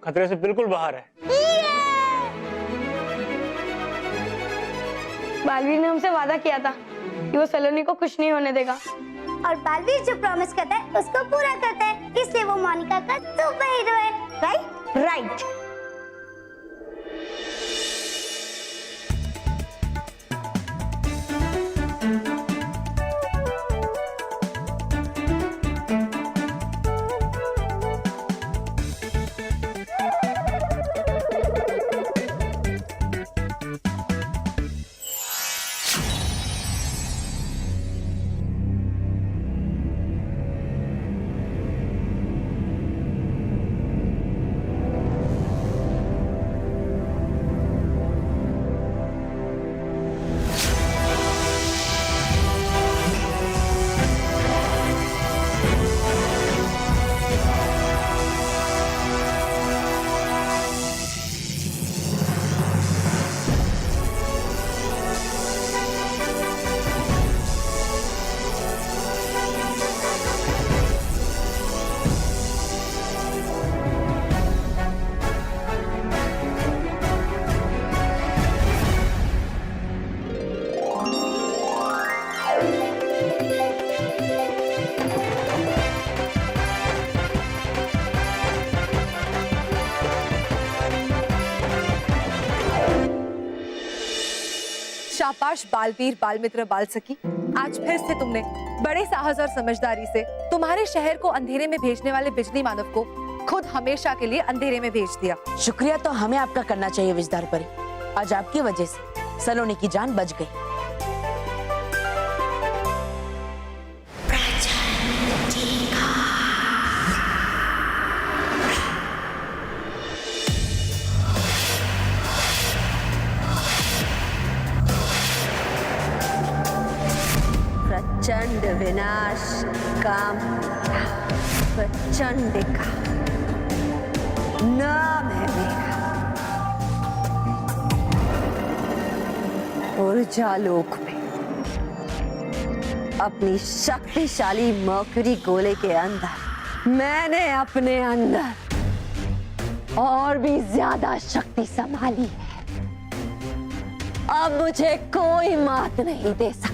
खतरे से बिल्कुल बाहर है। बालवीर ने हमसे वादा किया था कि वो सलोनी को कुछ नहीं होने देगा। और बालवीर जो प्रॉमिस करता है उसको पूरा करता है, इसलिए वो मोनिका का सुपर हीरो है। राइट? राइट। शाबाश बालवीर, बालमित्र, बालसखी। आज फिर से तुमने बड़े साहस और समझदारी से तुम्हारे शहर को अंधेरे में भेजने वाले बिजली मानव को खुद हमेशा के लिए अंधेरे में भेज दिया। शुक्रिया तो हमें आपका करना चाहिए विजदार परी। आज आपकी वजह से सलोनी की जान बच गई। प्रचंड विनाश काम प्रचंड का नाम है मेरा। ऊर्जालोक में अपनी शक्तिशाली मर्क्यूरी गोले के अंदर मैंने अपने अंदर और भी ज्यादा शक्ति संभाली है। अब मुझे कोई मात नहीं दे सकता।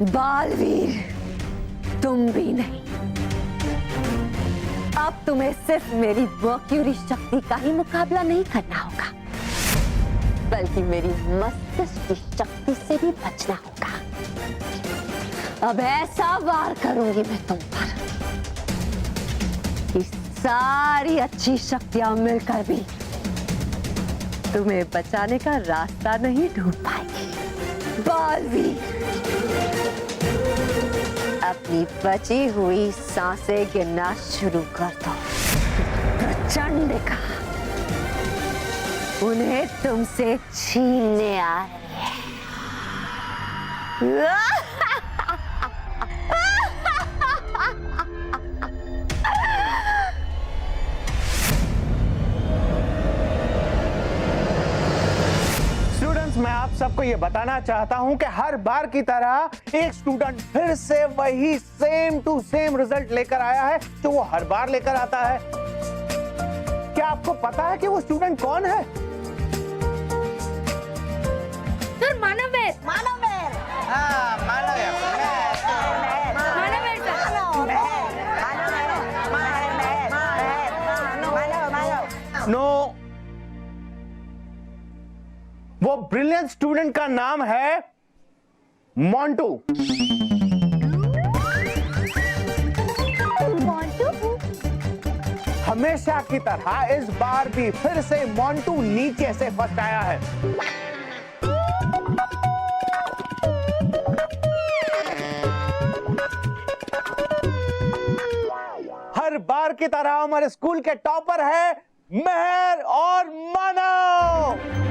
बालवीर, तुम भी नहीं। अब तुम्हें सिर्फ मेरी मर्क्यूरी शक्ति का ही मुकाबला नहीं करना होगा, बल्कि मेरी मस्तिष्क की शक्ति से भी बचना होगा। अब ऐसा वार करूंगी मैं तुम पर कि सारी अच्छी शक्तियां मिलकर भी तुम्हें बचाने का रास्ता नहीं ढूंढ पाएगी। बालवीर, अपनी बची हुई सांसें गिनना शुरू कर दो। प्रचंड का उन्हें तुमसे छीनने आ रही है। मैं आप सबको ये बताना चाहता हूं कि हर बार की तरह एक स्टूडेंट फिर से वही सेम टू सेम रिजल्ट लेकर आया है जो वो हर बार लेकर आता है। क्या आपको पता है कि वो स्टूडेंट कौन है? सर मानव है। मानव है। हाँ, मानव है। नो, वो ब्रिलियंट स्टूडेंट का नाम है मोंटू। हमेशा की तरह इस बार भी फिर से मोंटू नीचे से फर्स्ट आया है। हर बार की तरह हमारे स्कूल के टॉपर है मेहर और मानव।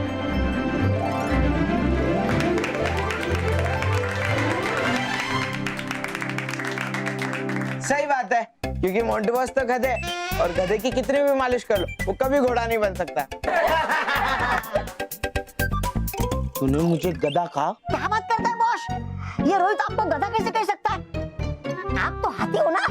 सही बात है, क्योंकि मोंटू बॉस तो गधे, और गधे की कितनी भी मालिश कर लो वो कभी घोड़ा नहीं बन सकता। तूने मुझे गधा कहा? क्या बात करता है बॉस? ये रोहित आपको गधा कैसे कह सकता है? आप तो हाथी हो ना?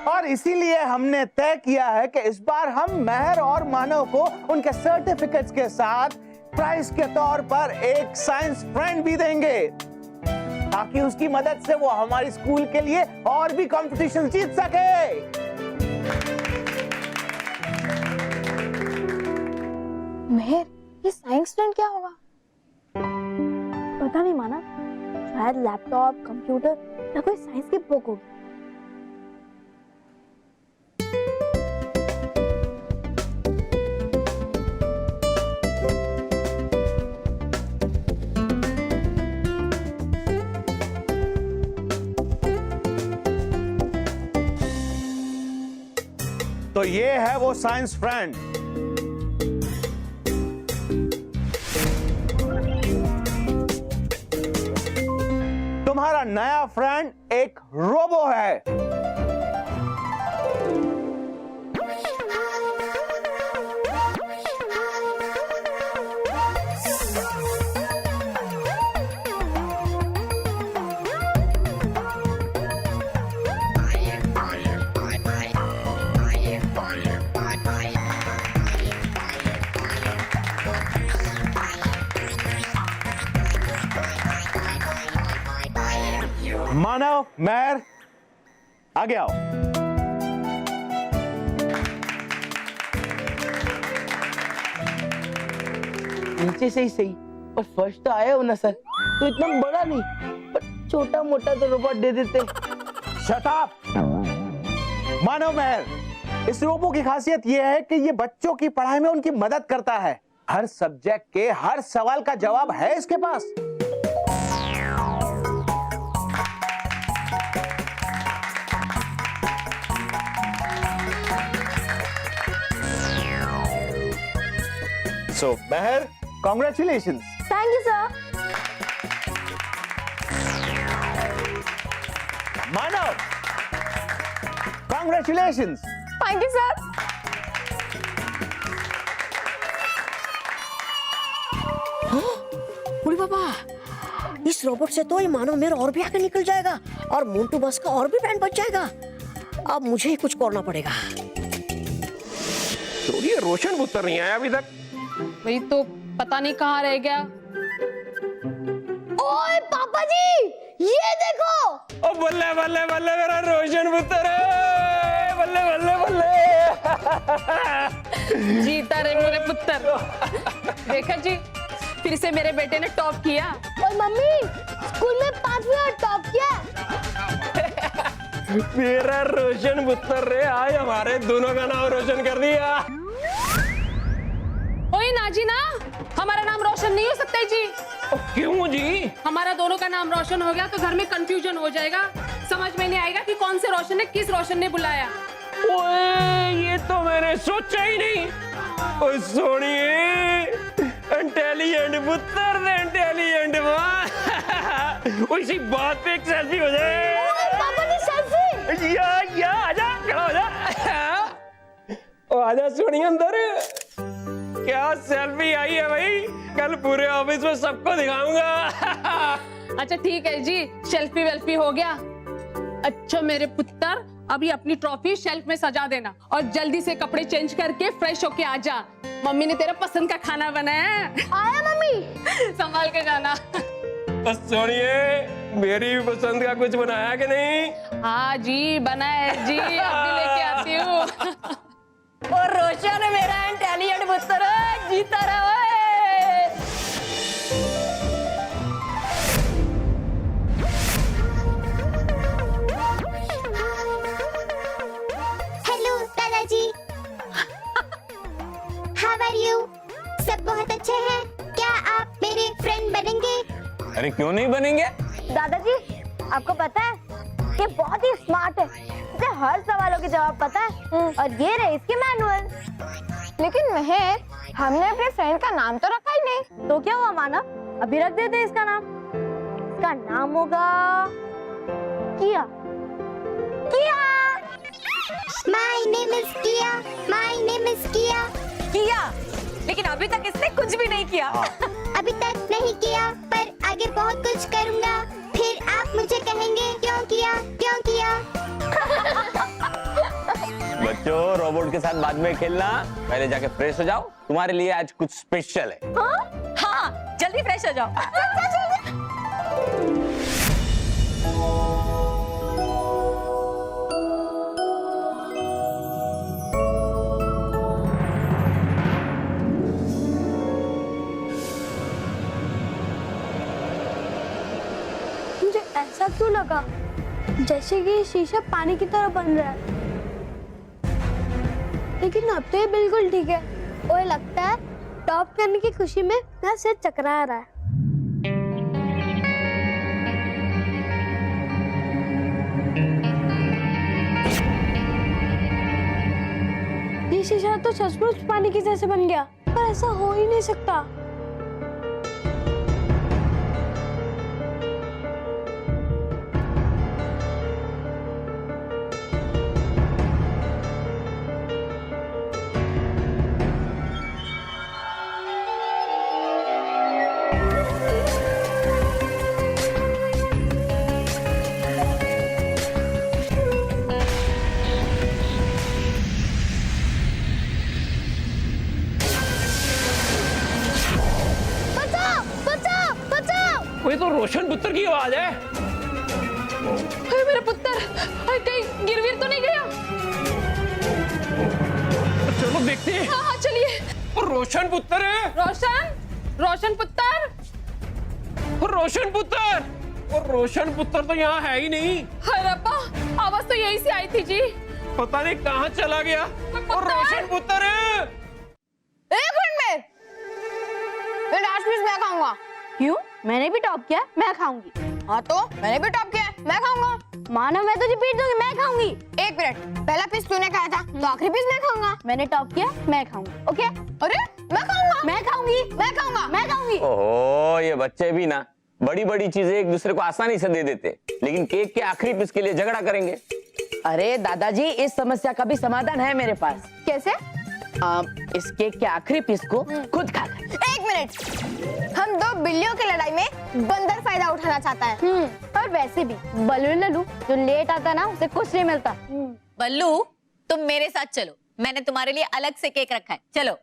और इसीलिए हमने तय किया है कि इस बार हम महर और मानव को उनके सर्टिफिकेट्स के साथ प्राइज के तौर पर एक साइंस फ्रेंड भी देंगे, ताकि उसकी मदद से वो हमारी स्कूल के लिए और भी कंपटीशन जीत सके। मेहर, ये साइंस फ्रेंड क्या होगा? पता नहीं माना, शायद लैपटॉप, कंप्यूटर या कोई साइंस की बुक होगी। तो ये है वो साइंस फ्रेंड। तुम्हारा नया फ्रेंड एक रोबो है। मानव, महर, आगे आओ। नीचे से ही सही, पर फर्स्ट तो आया हो ना सर, तो इतना बड़ा नहीं, पर छोटा मोटा तो रोबोट दे देते। Shut up! मानव, महर, इस रोबो की खासियत यह है कि ये बच्चों की पढ़ाई में उनकी मदद करता है। हर सब्जेक्ट के हर सवाल का जवाब है इसके पास। So, Meher, congratulations. Thank you sir. Manav, congratulations. Thank you sir. उरे बाबा, इस रोबोट से तो ये मानो मेरा और भी आगे निकल जाएगा और मोन्टू बस का और भी बैंड बच जाएगा। अब मुझे ही कुछ करना पड़ेगा। तो ये रोशन पुत्र नहीं आया अभी तक। वही तो पता नहीं कहाँ रह गया। ओए पापा जी, ये देखो। ओ बल्ले बल्ले बल्ले मेरा रोशन पुत्र है। बल्ले बल्ले बल्ले। जीता रे मेरे पुत्र। देखा जी, फिर से मेरे बेटे ने टॉप किया। और मम्मी, स्कूल में 5वीं बार टॉप किया। मेरा रोशन पुत्र रे, आज हमारे दोनों का नाम रोशन कर दिया। ओए नाजी ना, हमारा नाम रोशन नहीं हो सकता है जी। क्यों जी? हमारा दोनों का नाम रोशन हो गया तो घर में कंफ्यूजन हो जाएगा। समझ में नहीं आएगा कि कौन से रोशन ने किस रोशन ने बुलाया। ओए, ये तो मैंने सोचा ही नहीं। ओए सोनिए, इंटेलिजेंट पुत्र ने इंटेलिजेंट माँ। इसी बात पे एक सेल्फी हो जाए। पापा ने सेल्फी। या आजा, खड़ा हो जा। ओ आजा सोनिए अंदर। क्या सेल्फी आई है भाई, कल पूरे ऑफिस में सबको दिखाऊंगा। अच्छा ठीक है जी, सेल्फी वेल्फी हो गया। अच्छा मेरे पुत्र, अभी अपनी ट्रॉफी शेल्फ में सजा देना और जल्दी से कपड़े चेंज करके फ्रेश होके आ जा। मम्मी ने तेरा पसंद का खाना बनाया है। आया मम्मी। संभाल के जाना। बस सोनिए, मेरी पसंद का कुछ बनाया कि नहीं? हाँ जी बनाया जी, अभी लेके आती हूँ। और रोशन मेरा इंटेलिजेंट पुत्र है, जीता रहा है। हेलो दादाजी। How are you? सब बहुत अच्छे हैं। क्या आप मेरे फ्रेंड बनेंगे? अरे क्यों नहीं बनेंगे? दादाजी, आपको पता है ये बहुत ही स्मार्ट है, इसे हर सवालों के जवाब पता है। और ये रहे इसके मैनुअल। लेकिन महर, हमने अपने फ्रेंड का नाम तो रखा ही नहीं। तो क्या हुआ मानव, अभी रख देते इसका नाम। इसका नाम होगा किया। किया। My name is Kia. My name is Kia. किया, लेकिन अभी तक इसने कुछ भी नहीं किया। अभी तक नहीं किया, पर आगे बहुत कुछ करूँगा। फिर आप मुझे कहेंगे क्यों किया, क्यों किया। बच्चों रोबोट के साथ बाद में खेलना, पहले जाके फ्रेश हो जाओ, तुम्हारे लिए आज कुछ स्पेशल है। हाँ, जल्दी फ्रेश हो जाओ। मुझे ऐसा क्यों लगा जैसे कि ये शीशा पानी की तरह बन रहा है, लेकिन अब तो ये बिल्कुल ठीक है। और लगता है टॉप करने की खुशी में मेरा सिर चकरा रहा है। ये शीशा तो सचमुच पानी की जैसे बन गया, पर ऐसा हो ही नहीं सकता। ये तो रोशन पुत्र की आवाज है। अरे मेरा पुत्र, अरे कहीं गिरवीर तो नहीं गया? चलो देखते हैं। हाँ हाँ चलिए। और रोशन पुत्र है। रोशन पुत्र, रोशन पुत्र, और रोशन पुत्र तो यहाँ है ही नहीं। अरे अब्बा, आवाज तो यहीं से आई थी जी। पता नहीं कहाँ चला गया। और रोशन पुत्र है। एक मिनट में, मैं लास्ट पीस मैं खाऊंगा। क्यों? मैंने भी टॉप किया, मैं खाऊंगी। हाँ तो मैंने भी टॉप किया, मैं खाऊंगा। मानो मैं तुझे पीट दूंगी, मैं खाऊंगी। एक मिनट, पहला पीस तूने खाया था, तो आखिरी पीस मैं खाऊंगा। मैंने टॉप किया, मैं खाऊंगा। ओके? अरे मैं खाऊंगा, मैं खाऊंगी, मैं खाऊंगा, मैं खाऊंगी। ओहो, ये बच्चे भी ना बड़ी बड़ी चीजें एक दूसरे को आसानी से दे देते, लेकिन केक के आखिरी पीस के लिए झगड़ा करेंगे। अरे दादाजी, इस समस्या का भी समाधान है मेरे पास। कैसे? इस केक के आखिरी पीस को खुद खा ले। एक मिनट, हम दो बिल्लियों की लड़ाई में बंदर फायदा उठाना चाहता है। और वैसे भी बल्लू लल्लू जो लेट आता ना, उसे कुछ नहीं मिलता। बल्लू, तुम मेरे साथ चलो, मैंने तुम्हारे लिए अलग से केक रखा है, चलो।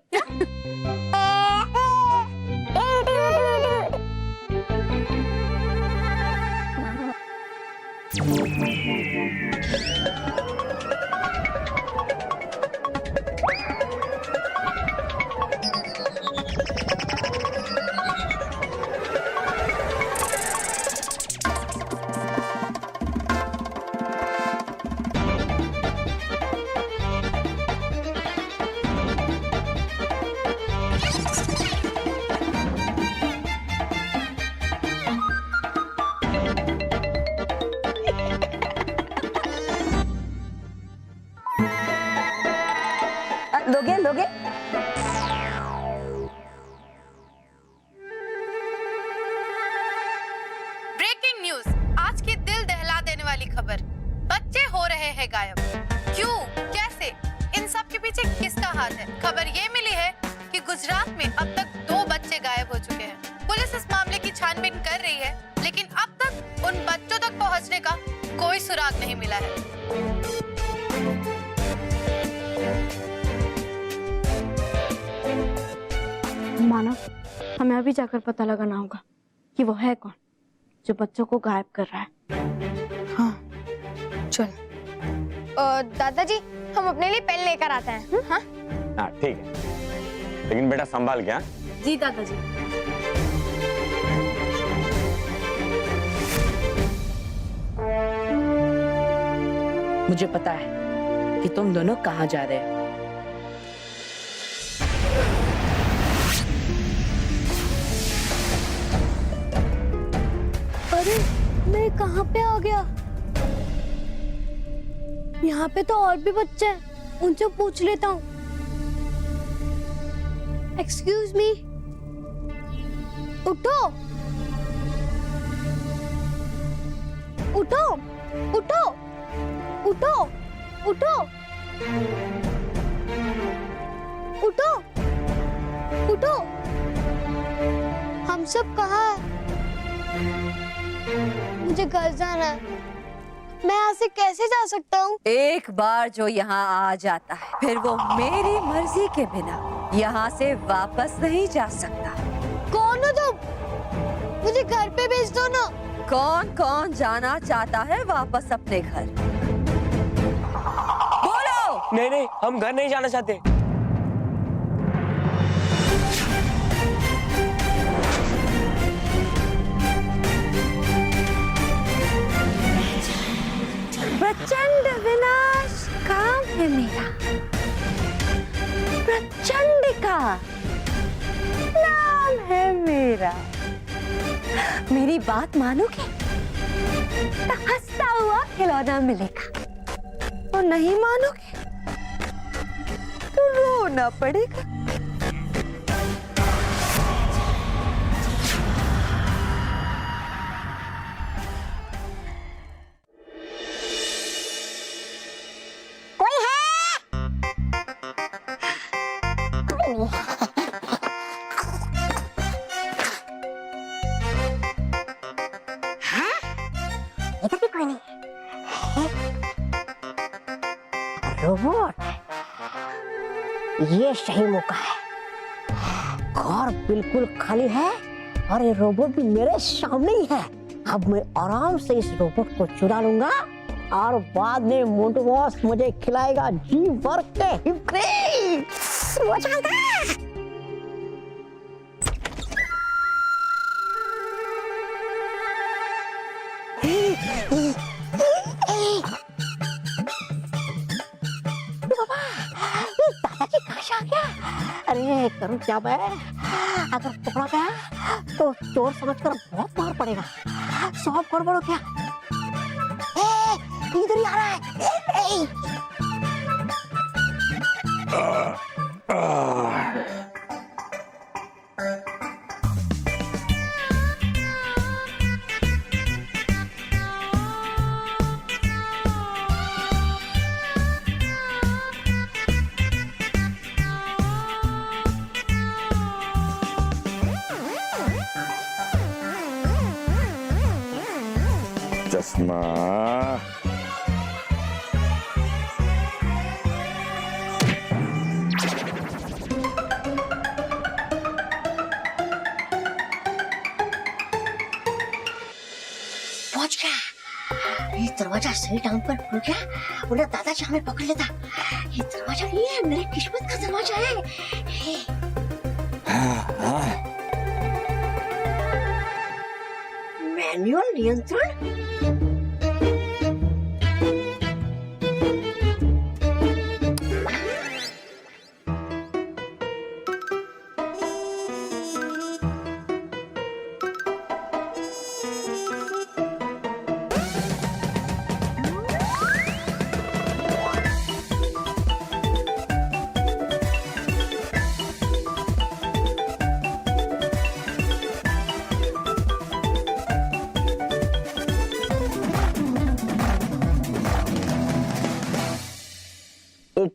लोगे? ब्रेकिंग न्यूज, आज की दिल दहला देने वाली खबर, बच्चे हो रहे हैं गायब। क्यों, कैसे, इन सब के पीछे किसका हाथ है? खबर ये मिली है कि गुजरात में अब तक 2 बच्चे गायब हो चुके हैं। पुलिस इस मामले की छानबीन कर रही है, लेकिन अब तक उन बच्चों तक पहुंचने का कोई सुराग नहीं मिला है। मानव, हमें अभी जाकर पता लगाना होगा कि वो है कौन जो बच्चों को गायब कर रहा है। हाँ चल। दादाजी, हम अपने लिए पेन लेकर आते हैं। हाँ हाँ ठीक है, लेकिन बेटा संभाल के। हाँ जी दादाजी। मुझे पता है कि तुम दोनों कहाँ जा रहे हो। अरे मैं कहाँ पे आ गया? यहाँ पे तो और भी बच्चे हैं, उनसे पूछ लेता हूँ। एक्सक्यूज मी, उठो उठो उठो उठो उठो उठो उठो। हम सब कहाँ हैं? मुझे घर जाना है। मैं यहाँ से कैसे जा सकता हूँ? एक बार जो यहाँ आ जाता है फिर वो मेरी मर्जी के बिना यहाँ से वापस नहीं जा सकता। कौन हो तुम? मुझे घर पे भेज दो ना। कौन कौन जाना चाहता है वापस अपने घर? बोलो। नहीं नहीं, हम घर नहीं जाना चाहते। प्रचंड विनाश काम है मेरा, प्रचंड का नाम है मेरा। मेरी बात मानोगे तो हंसता हुआ खिलौना मिलेगा, और नहीं मानोगे तो रोना पड़ेगा। रोबोट, ये सही मौका है। घर बिल्कुल खाली है और ये रोबोट भी मेरे सामने ही है। अब मैं आराम से इस रोबोट को चुरा लूंगा और बाद में मोटू बॉस मुझे खिलाएगा जी भर के हिपरी। मजा आएगा। दादाजी कहाँ से आ गया? अरे करूं क्या मैं? अगर पकड़ा गया तो चोर समझकर बहुत मार पड़ेगा। सब गड़बड़ हो गया। इधर ही आ रहा है। चश्मा पहुंच गया। ये दरवाजा सही टाइम पर खुल गया वरना दादाजी हमें पकड़ लेता। ये दरवाजा नहीं है, मेरी किस्मत का दरवाजा है। मैनुअल नियंत्रण।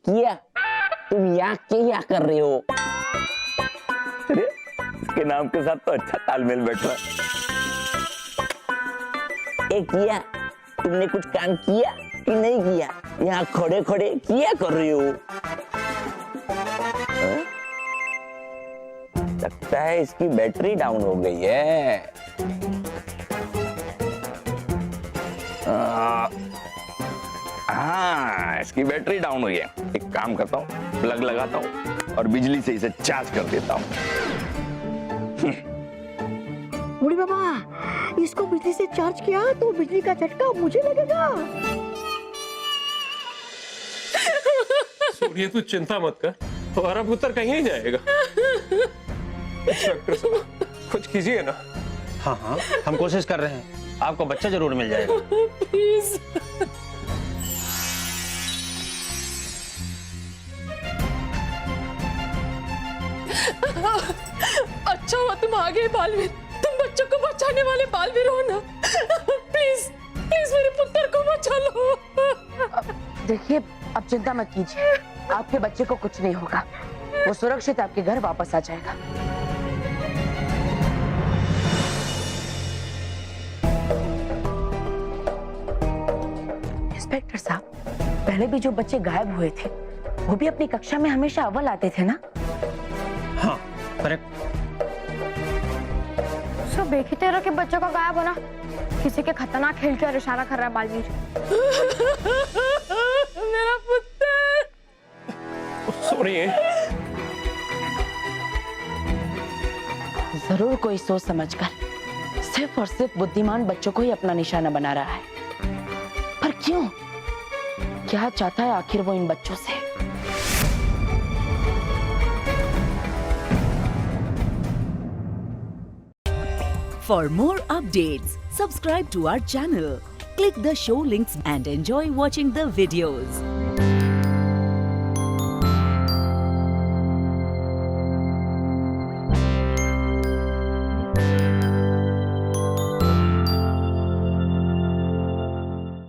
किया तुम यहाँ क्या कर रहे हो? अरे इसके नाम के साथ तो अच्छा तालमेल बैठ रहा है। किया तुमने कुछ काम किया कि नहीं किया? यहाँ खड़े खड़े क्या कर रहे हो? लगता है इसकी बैटरी डाउन हो गई है। हाँ, इसकी बैटरी डाउन हुई है। एक काम करता हूँ, प्लग लगाता हूँ और बिजली से इसे चार्ज कर देता हूँ। बूढ़ी बाबा, इसको बिजली से चार्ज किया तो बिजली का झटका मुझे लगेगा। सोनिया तू चिंता मत कर, तुम्हारा पुत्र कहीं नहीं जाएगा। इंस्पेक्टर साहब कुछ कीजिए ना। हाँ हाँ, हम कोशिश कर रहे हैं, आपको बच्चा जरूर मिल जाएगा। प्लीज। अच्छा हुआ तुम आ गए बालवीर, तुम बच्चों को बचाने वाले बालवीर हो ना। प्लीज प्लीज मेरे पुत्र को बचा लो। देखिए अब चिंता मत कीजिए, आपके बच्चे को कुछ नहीं होगा, वो सुरक्षित आपके घर वापस आ जाएगा। इंस्पेक्टर साहब, पहले भी जो बच्चे गायब हुए थे वो भी अपनी कक्षा में हमेशा अव्वल आते थे ना? हाँ करेक्ट। सब एक ही तरह के बच्चों का गायब होना किसी के खतरनाक खेल की ओर इशारा कर रहा है बालवीर। मेरा पुत्र। सॉरी। जरूर कोई सोच समझकर सिर्फ और सिर्फ बुद्धिमान बच्चों को ही अपना निशाना बना रहा है। पर क्यों? क्या चाहता है आखिर वो इन बच्चों से? For more updates, subscribe to our channel, click the show links and enjoy watching the videos.